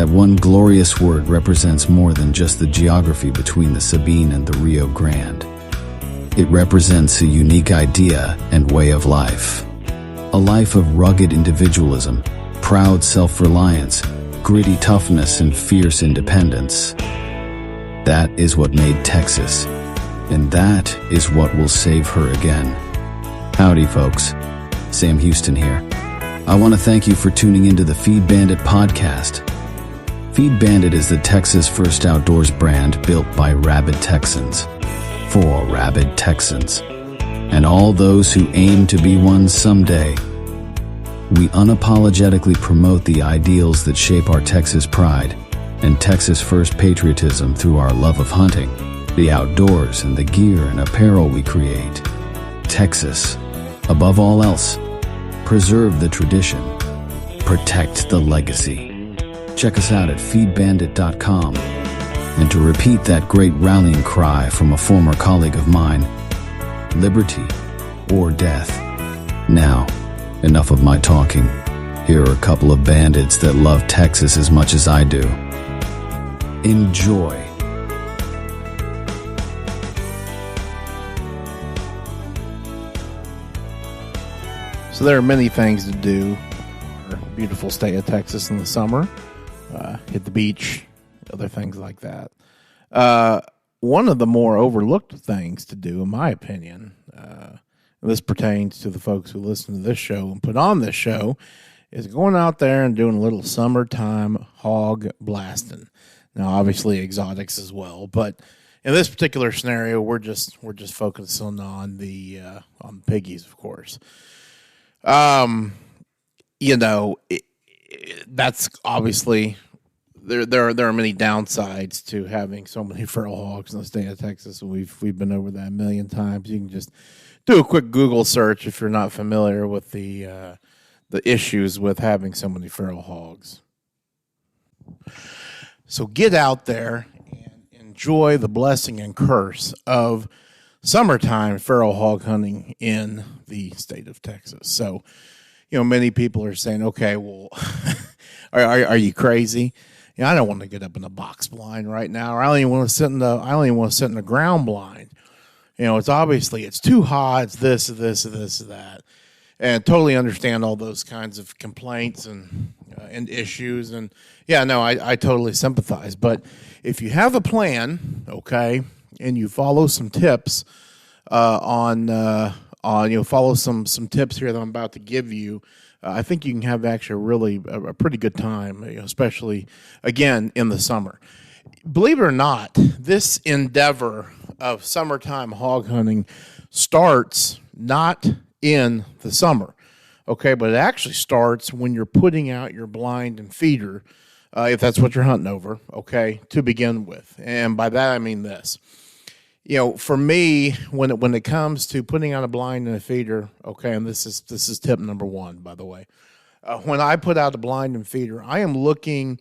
That one glorious word represents more than just the geography between the Sabine and the Rio Grande. It represents a unique idea and way of life. A life of rugged individualism, proud self-reliance, gritty toughness, and fierce independence. That is what made Texas, and that is what will save her again. Howdy, folks. Sam Houston here. I want to thank you for tuning into the Feed Bandit podcast. Feed Bandit is the Texas first outdoors brand built by rabid Texans, for rabid Texans, and all those who aim to be one someday. We unapologetically promote the ideals that shape our Texas pride and Texas first patriotism through our love of hunting, the outdoors, and the gear and apparel we create. Texas, above all else, preserve the tradition, protect the legacy. Check us out at feedbandit.com. And to repeat that great rallying cry from a former colleague of mine, liberty or death. Now, enough of my talking. Here are a couple of bandits that love Texas as much as I do. Enjoy. So there are many things to do in our beautiful state of Texas in the summer. Hit the beach, other things like that. One of the more overlooked things to do, in my opinion, this pertains to the folks who listen to this show and put on this show, is going out there and doing a little summertime hog blasting. Now, obviously, exotics as well, but in this particular scenario, we're just focusing on the piggies, of course. That's obviously there are many downsides to having so many feral hogs in the state of Texas. We've been over that a million times. You can just do a quick Google search if you're not familiar with the issues with having so many feral hogs. So get out there and enjoy the blessing and curse of summertime feral hog hunting in the state of Texas. So, many people are saying, okay, well, are you crazy? I don't want to get up in a box blind right now, or I don't even want to sit in the ground blind. It's too hot. It's this, that, and totally understand all those kinds of complaints and issues. And I totally sympathize. But if you have a plan, okay, and you follow some tips follow some tips here that I'm about to give you, I think you can have actually a pretty good time, especially, again, in the summer. Believe it or not, this endeavor of summertime hog hunting starts not in the summer, okay, but it actually starts when you're putting out your blind and feeder, if that's what you're hunting over, okay, to begin with. And by that I mean this. For me, when it comes to putting out a blind and a feeder, okay, and this is tip number one, by the way. When I put out a blind and feeder, I am looking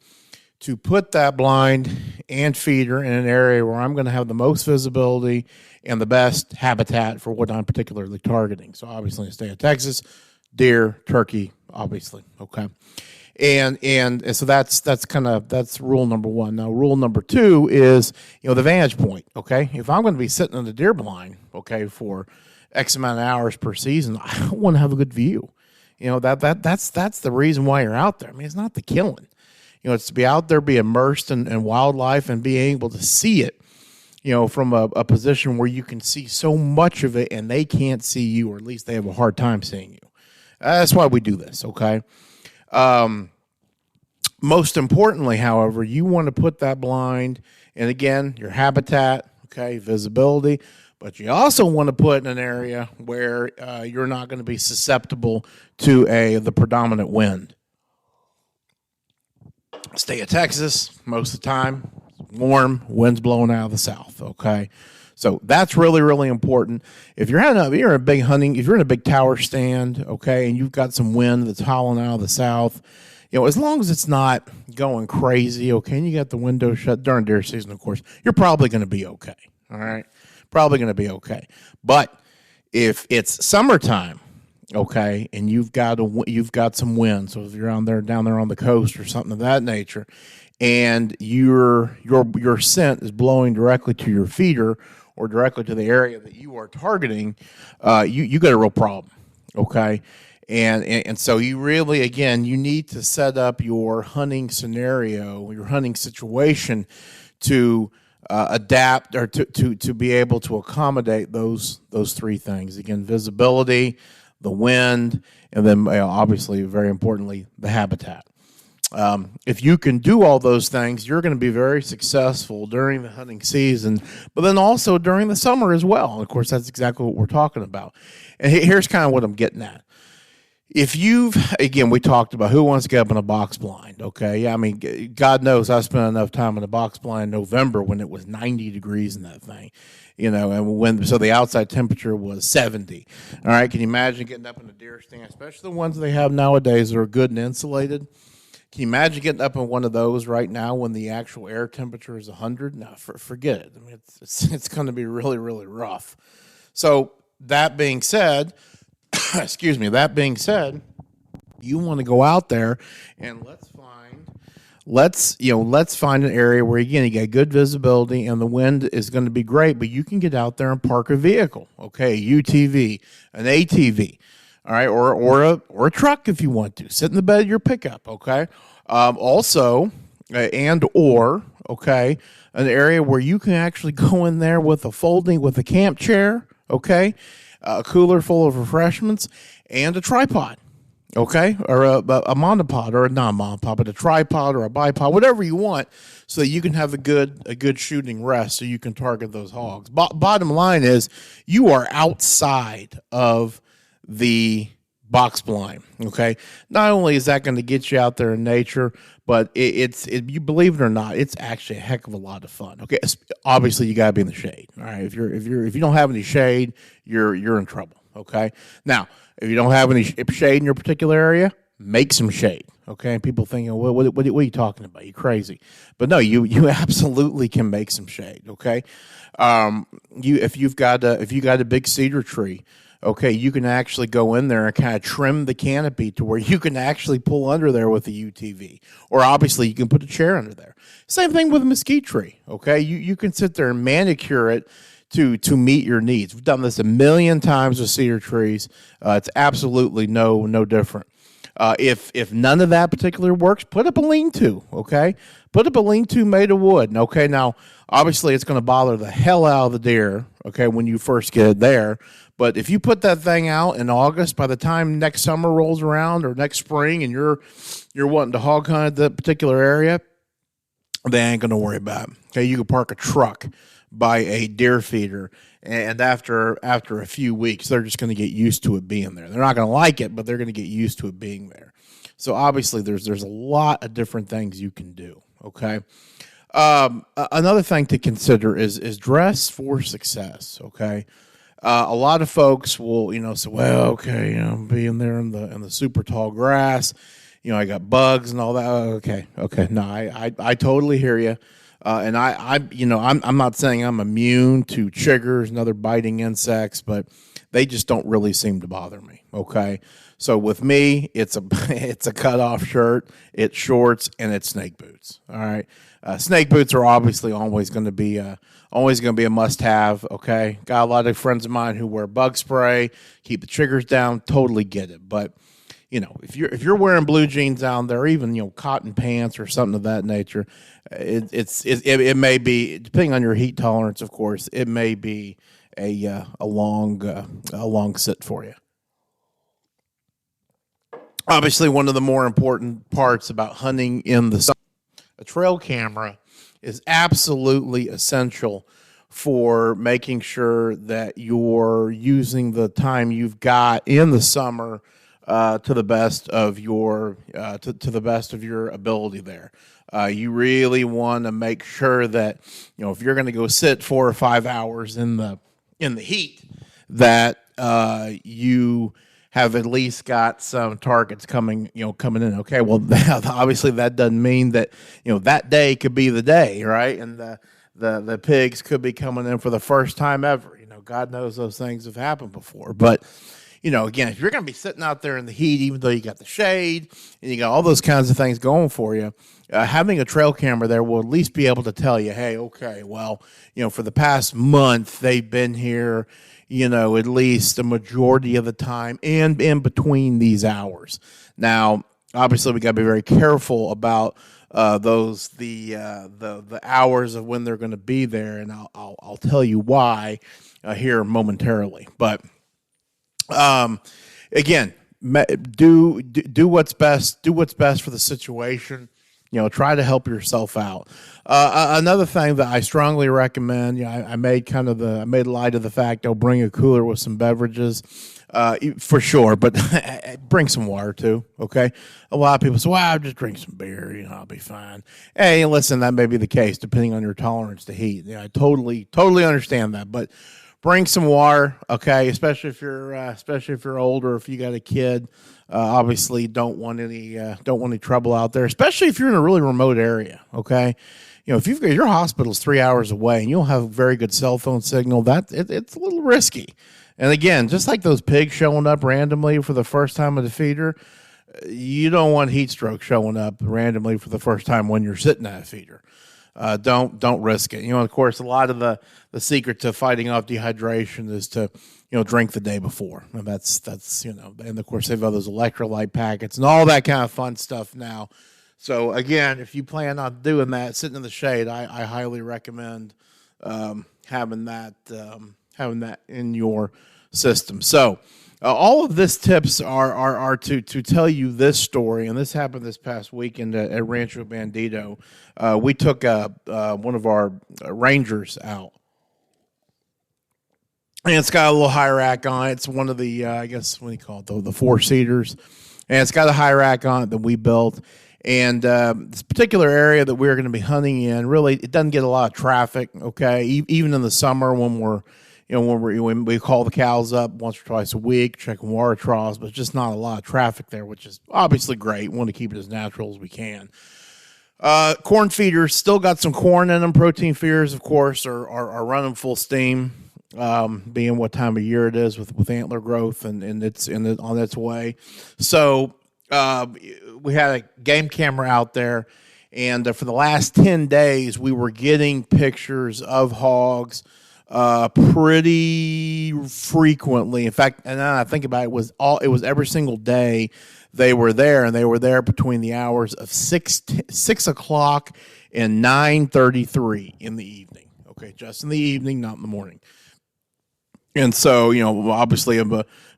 to put that blind and feeder in an area where I'm going to have the most visibility and the best habitat for what I'm particularly targeting. So obviously in the state of Texas, deer, turkey, obviously, okay. And so that's rule number one. Now, rule number two is, the vantage point, okay? If I'm going to be sitting in the deer blind, okay, for X amount of hours per season, I want to have a good view. That's the reason why you're out there. I mean, it's not the killing. It's to be out there, be immersed in wildlife and be able to see it, from a position where you can see so much of it and they can't see you, or at least they have a hard time seeing you. That's why we do this, okay? Most importantly, however, you want to put that blind, and again, your habitat, okay, visibility, but you also want to put in an area where you're not going to be susceptible to the predominant wind. State of Texas, most of the time, warm, winds blowing out of the south, okay? So that's really, really important. If you're in a big tower stand, okay, and you've got some wind that's howling out of the south, as long as it's not going crazy, okay, and you got the window shut during deer season, of course, you're probably going to be okay, all right? Probably going to be okay. But if it's summertime, okay, and you've got some wind, so if you're down there on the coast or something of that nature, and your scent is blowing directly to your feeder or directly to the area that you are targeting, you got a real problem. Okay. And so you really, again, you need to set up your hunting scenario, your hunting situation to adapt or to be able to accommodate those three things. Again, visibility, the wind, and then obviously, very importantly, the habitat. If you can do all those things, you're going to be very successful during the hunting season, but then also during the summer as well. And of course, that's exactly what we're talking about. And here's kind of what I'm getting at. If again, we talked about who wants to get up in a box blind, okay? Yeah, I mean, God knows I spent enough time in a box blind in November when it was 90 degrees in that thing, and so the outside temperature was 70. All right, can you imagine getting up in a deer stand, especially the ones they have nowadays that are good and insulated? Can you imagine getting up in one of those right now when the actual air temperature is 100? No, forget it. I mean, it's going to be really, really rough. So that being said, excuse me, that being said, you want to go out there and let's find an area where, again, you get good visibility and the wind is going to be great, but you can get out there and park a vehicle, okay, a UTV, an ATV, all right, or a truck if you want to. Sit in the bed of your pickup, okay. Okay, an area where you can actually go in there with a camp chair, okay, a cooler full of refreshments, and a tripod, okay, or a monopod, or a non-monopod, but a tripod or a bipod, whatever you want, so that you can have a good shooting rest, so you can target those hogs. Bottom line is, you are outside of the box blind, okay? Not only is that going to get you out there in nature, but you believe it or not, it's actually a heck of a lot of fun. Okay, obviously you got to be in the shade. All right, if you don't have any shade, you're in trouble. Okay, now if you don't have any shade in your particular area, make some shade. Okay, people think, what are you talking about? You crazy? But no, you absolutely can make some shade. Okay, if you got a big cedar tree. Okay, you can actually go in there and kind of trim the canopy to where you can actually pull under there with a UTV. Or obviously, you can put a chair under there. Same thing with a mesquite tree. Okay, you can sit there and manicure it to meet your needs. We've done this a million times with cedar trees. It's absolutely no different. If none of that particular works, put up a lean-to, okay? Put up a lean-to made of wood. Okay, now, obviously, it's going to bother the hell out of the deer, okay, when you first get it there. But if you put that thing out in August, by the time next summer rolls around or next spring and you're wanting to hog hunt at that particular area, they ain't going to worry about it. Okay, you can park a truck by a deer feeder, and after a few weeks, they're just going to get used to it being there. They're not going to like it, but they're going to get used to it being there. So obviously, there's a lot of different things you can do. Okay. Another thing to consider is dress for success. Okay. A lot of folks will, say, well, okay, being there in the super tall grass, I got bugs and all that. Okay. No, I totally hear you. And I'm not saying I'm immune to chiggers and other biting insects, but they just don't really seem to bother me. Okay. So with me, it's a cutoff shirt, it's shorts, and it's snake boots. All right. Snake boots are obviously always going to be a must-have. Okay, got a lot of friends of mine who wear bug spray, keep the triggers down. Totally get it, but if you're wearing blue jeans down there, or even cotton pants or something of that nature, it may be, depending on your heat tolerance, of course, it may be a long sit for you. Obviously, one of the more important parts about hunting in the summer, a trail camera is absolutely essential for making sure that you're using the time you've got in the summer to the best of your ability there. You really want to make sure that if you're going to go sit 4 or 5 hours in the heat, that you have at least got some targets coming in. Okay, well, obviously that doesn't mean that that day could be the day, right? And the pigs could be coming in for the first time ever. God knows those things have happened before, but again, if you're going to be sitting out there in the heat, even though you got the shade and you got all those kinds of things going for you, having a trail camera there will at least be able to tell you, hey, okay, well, for the past month, they've been here, at least a majority of the time and in between these hours. Now, obviously, we got to be very careful about the hours of when they're going to be there, and I'll tell you why here momentarily. But again, do what's best. Do what's best for the situation. Try to help yourself out. Another thing that I strongly recommend, I made light of the fact I'll bring a cooler with some beverages, for sure, but bring some water too, okay? A lot of people say, well, I'll just drink some beer, I'll be fine. Hey, listen, that may be the case depending on your tolerance to heat. I totally totally understand that, but bring some water, okay? Especially if you're older, if you got a kid. Obviously, don't want any trouble out there, especially if you're in a really remote area. Okay, if your hospital's 3 hours away and you don't have a very good cell phone signal, it's a little risky. And again, just like those pigs showing up randomly for the first time at the feeder, you don't want heat stroke showing up randomly for the first time when you're sitting at a feeder. Don't risk it. Of course, a lot of the secret to fighting off dehydration is to drink the day before. And that's and of course they've got those electrolyte packets and all that kind of fun stuff now. So again, if you plan on doing that, sitting in the shade, I highly recommend having that in your system. So all of this tips are to tell you this story, and this happened this past weekend at Rancho Bandito. We took one of our Rangers out. And it's got a little high rack on it. It's one of the, I guess, what do you call it, the four-seaters. And it's got a high rack on it that we built. And this particular area that we're going to be hunting in, really, it doesn't get a lot of traffic, okay? Even in the summer when when we call the cows up once or twice a week, checking water troughs, but just not a lot of traffic there, which is obviously great. We want to keep it as natural as we can. Corn feeders, still got some corn in them. Protein feeders, of course, are running full steam. Being what time of year it is with antler growth and it's on its way. So we had a game camera out there, and for the last 10 days we were getting pictures of hogs pretty frequently. In fact, and now I think about it, it was every single day they were there, and they were there between the hours of 6 o'clock and 9:33 in the evening. Okay, just in the evening, not in the morning. And so, obviously, a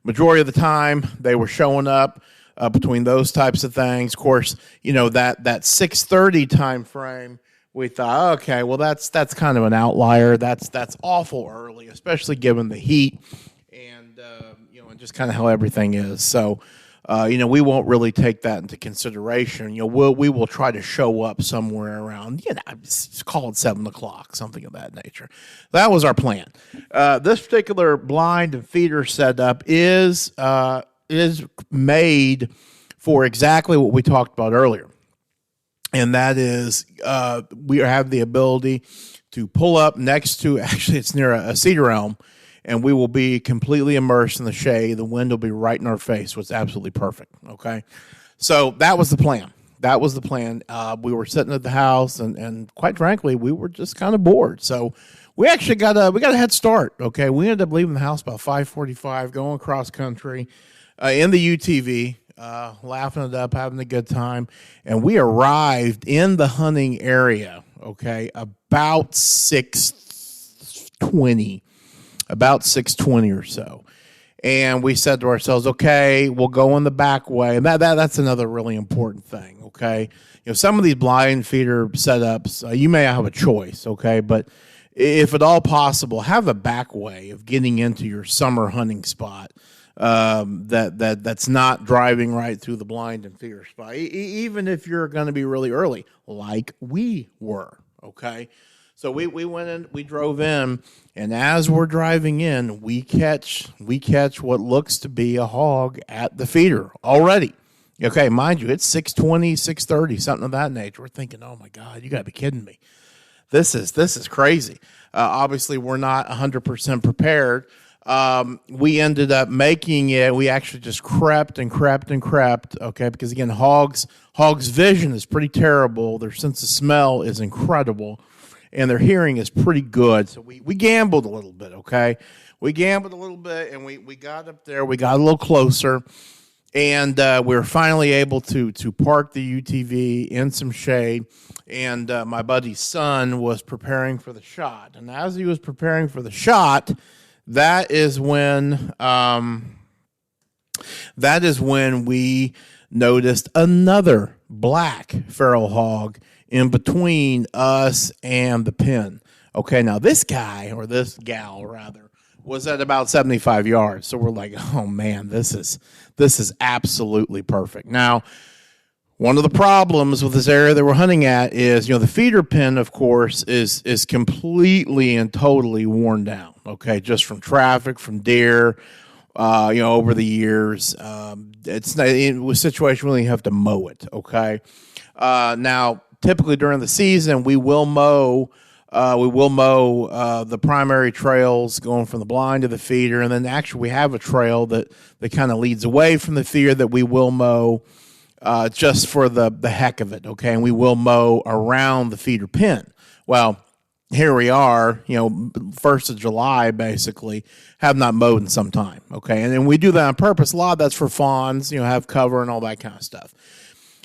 majority of the time they were showing up between those types of things. Of course, that 6:30 time frame, we thought, okay, well that's kind of an outlier. That's awful early, especially given the heat and and just kind of how everything is. So, we won't really take that into consideration. We will try to show up somewhere around, just call it 7 o'clock, something of that nature. That was our plan. This particular blind and feeder setup is made for exactly what we talked about earlier, and that is we have the ability to pull up next to, actually it's near a cedar elm, and we will be completely immersed in the shade. The wind will be right in our face, which is absolutely perfect, okay? So that was the plan. We were sitting at the house, and quite frankly, we were just kind of bored. So we actually got a head start, okay? We ended up leaving the house about 5:45, going cross country in the UTV, laughing it up, having a good time. And we arrived in the hunting area, okay, about 6:20 or so. And we said to ourselves, okay, we'll go in the back way. And that's another really important thing, okay? Some of these blind feeder setups, you may have a choice, okay? But if at all possible, have a back way of getting into your summer hunting spot that's not driving right through the blind and feeder spot, even if you're going to be really early, like we were, okay? So we went in, we drove in, and as we're driving in, we catch what looks to be a hog at the feeder already. Okay, mind you, it's 6:20, 6:30, something of that nature. We're thinking, oh my God, you got to be kidding me. This is crazy. Obviously, we're not 100% prepared. We ended up making it. We actually just crept and crept and crept. Okay, because again, hogs' vision is pretty terrible. Their sense of smell is incredible, and their hearing is pretty good. So we gambled a little bit. Okay, we gambled a little bit, and we got up there. We got a little closer, and we were finally able to park the UTV in some shade. And my buddy's son was preparing for the shot, and as he was preparing for the shot, that is when we noticed another black feral hog in between us and the pen. Okay, now this guy, or this gal rather, was at about 75 yards. So we're like, oh man, this is absolutely perfect. Now, one of the problems with this area that we're hunting at is, the feeder pen, of course, is completely and totally worn down. Okay, just from traffic, from deer, over the years. It's not in a situation where you have to mow it. Okay, now typically during the season we will mow. The primary trails going from the blind to the feeder, and then actually we have a trail that kind of leads away from the feeder that we will mow. Just for the heck of it, okay? And we will mow around the feeder pen. Well, here we are, 1st of July, basically, have not mowed in some time, okay? And we do that on purpose. A lot of that's for fawns, have cover and all that kind of stuff.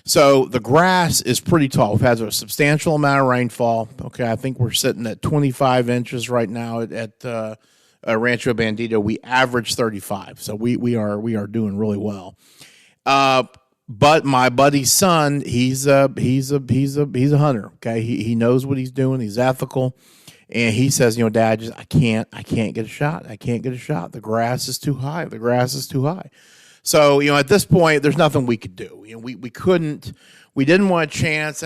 So the grass is pretty tall. We've had a substantial amount of rainfall, okay? I think we're sitting at 25 inches right now at Rancho Bandito. We average 35, so we are doing really well. But my buddy's son, he's a hunter. Okay, he knows what he's doing. He's ethical, and he says, Dad, I can't get a shot. I can't get a shot. The grass is too high. The grass is too high. So at this point, there's nothing we could do. We couldn't. We didn't want to chance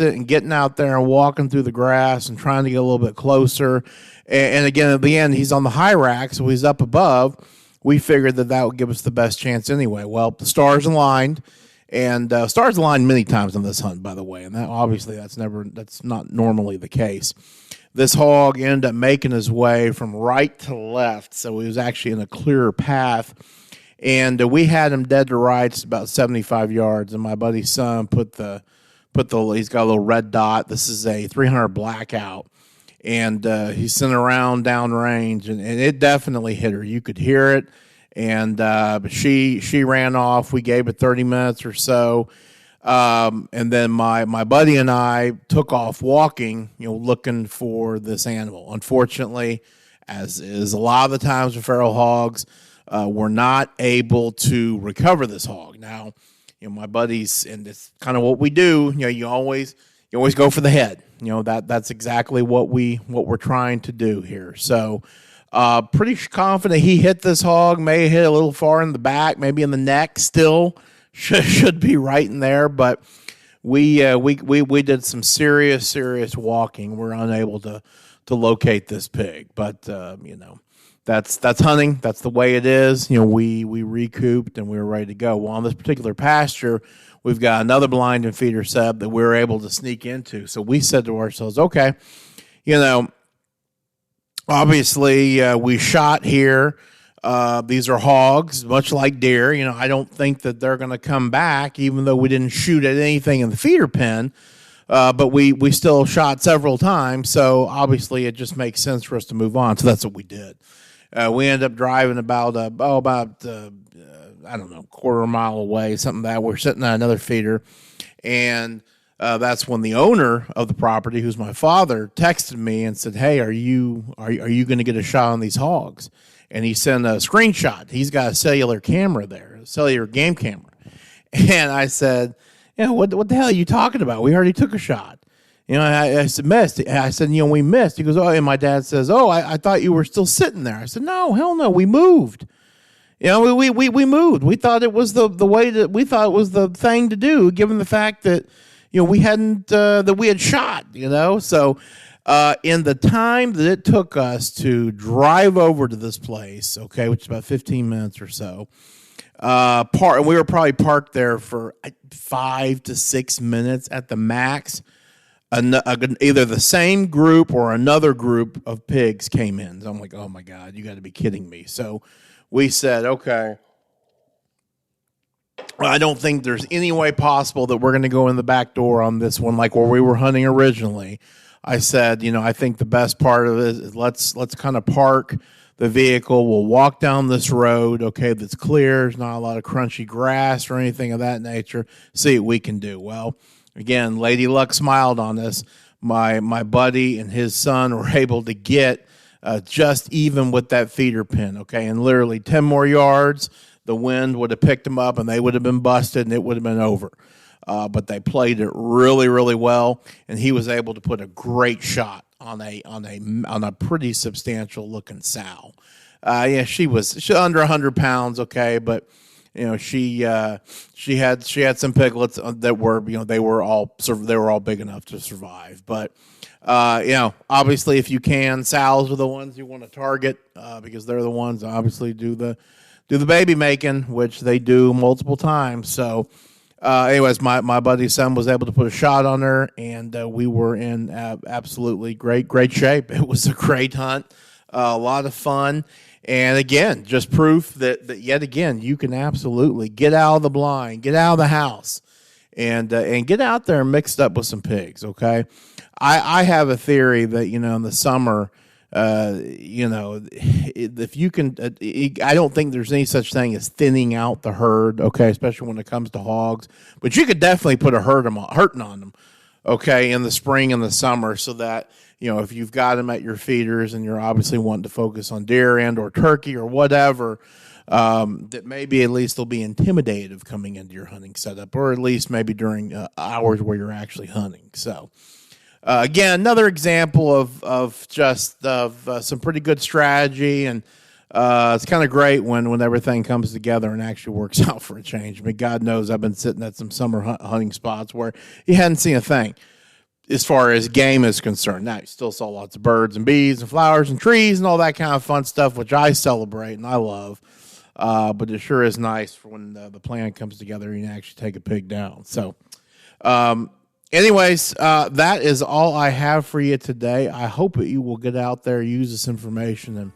it and getting out there and walking through the grass and trying to get a little bit closer. And again, at the end, he's on the high rack, so he's up above. We figured that would give us the best chance anyway. Well, the stars aligned, and stars aligned many times on this hunt, by the way, and that's not normally the case. This hog ended up making his way from right to left, so he was actually in a clearer path, and we had him dead to rights about 75 yards, and my buddy's son he's got a little red dot. This is a 300 blackout. And he sent around downrange, and it definitely hit her. You could hear it, and but she ran off. We gave it 30 minutes or so, and then my buddy and I took off walking, looking for this animal. Unfortunately, as is a lot of the times with feral hogs, we're not able to recover this hog. Now, my buddies, and it's kind of what we do. You always go for the head. That's exactly what we're trying to do here. So, pretty confident he hit this hog. May hit a little far in the back, maybe in the neck. Still should be right in there. But we did some serious walking. We're unable to locate this pig. But that's hunting. That's the way it is. We recouped and we were ready to go. Well, on this particular pasture, we've got another blind and feeder sub that we were able to sneak into. So we said to ourselves, okay, obviously we shot here. These are hogs, much like deer. I don't think that they're going to come back, even though we didn't shoot at anything in the feeder pen. But we still shot several times. So obviously it just makes sense for us to move on. So that's what we did. We ended up driving about I don't know, quarter mile away, something that we're sitting on another feeder. And that's when the owner of the property, who's my father, texted me and said, hey, are you going to get a shot on these hogs? And he sent a screenshot. He's got a cellular camera there, a cellular game camera. And I said, what the hell are you talking about? We already took a shot. I said, missed. I said, we missed. He goes, oh, and my dad says, oh, I thought you were still sitting there. I said, no, hell no, we moved. We moved. We thought it was the way that we thought it was the thing to do, given the fact that, we hadn't, that we had shot, So in the time that it took us to drive over to this place, okay, which is about 15 minutes or so, we were probably parked there for 5 to 6 minutes at the max. either the same group or another group of pigs came in. So I'm like, oh my God, you got to be kidding me. So we said, okay, I don't think there's any way possible that we're going to go in the back door on this one, like where we were hunting originally. I said, I think the best part of this is let's kind of park the vehicle. We'll walk down this road, okay, that's clear. There's not a lot of crunchy grass or anything of that nature. See what we can do. Well, again, Lady Luck smiled on us. My buddy and his son were able to get just even with that feeder pin, okay, and literally 10 more yards, the wind would have picked them up and they would have been busted and it would have been over. But they played it really, really well, and he was able to put a great shot on a pretty substantial looking sow. She was under 100 pounds, okay, but she had some piglets that were they were all big enough to survive. But obviously, if you can, sows are the ones you want to target because they're the ones that obviously do the baby making, which they do multiple times. So. Anyways, my buddy's son was able to put a shot on her, and we were in absolutely great shape. It was a great hunt, a lot of fun, and again, just proof that yet again you can absolutely get out of the blind, get out of the house, and get out there and mixed up with some pigs. Okay, I have a theory that in the summer. If you can, I don't think there's any such thing as thinning out the herd, okay, especially when it comes to hogs. But you could definitely put a hurting on them, okay, in the spring and the summer, so that if you've got them at your feeders and you're obviously wanting to focus on deer and or turkey or whatever, that maybe at least they'll be intimidated of coming into your hunting setup, or at least maybe during hours where you're actually hunting. So. Again, another example of some pretty good strategy, and it's kind of great when everything comes together and actually works out for a change. I mean, God knows I've been sitting at some summer hunting spots where you hadn't seen a thing as far as game is concerned. Now, you still saw lots of birds and bees and flowers and trees and all that kind of fun stuff, which I celebrate and I love. But it sure is nice for when the plan comes together and you actually take a pig down. So, anyways, that is all I have for you today. I hope that you will get out there, use this information, and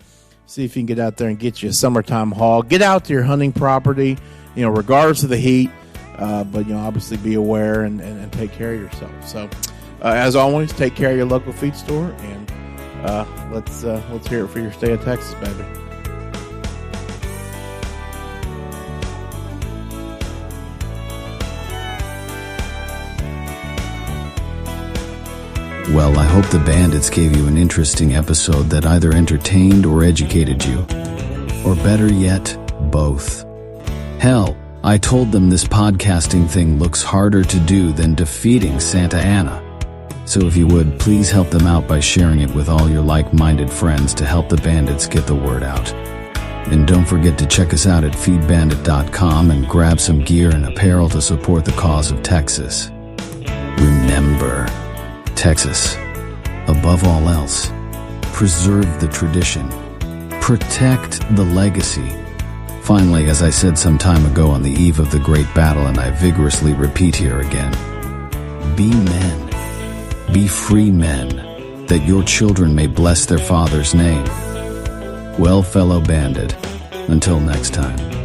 see if you can get out there and get you a summertime hog. Get out to your hunting property, regardless of the heat, but obviously be aware and take care of yourself. So, as always, take care of your local feed store, and let's hear it for your state of Texas, baby. Well, I hope the bandits gave you an interesting episode that either entertained or educated you. Or better yet, both. Hell, I told them this podcasting thing looks harder to do than defeating Santa Anna. So if you would, please help them out by sharing it with all your like-minded friends to help the bandits get the word out. And don't forget to check us out at feedbandit.com and grab some gear and apparel to support the cause of Texas. Remember, Texas, above all else, preserve the tradition, protect the legacy. Finally, as I said some time ago on the eve of the great battle, and I vigorously repeat here again, be men, be free men, that your children may bless their father's name. Well, fellow bandit, until next time.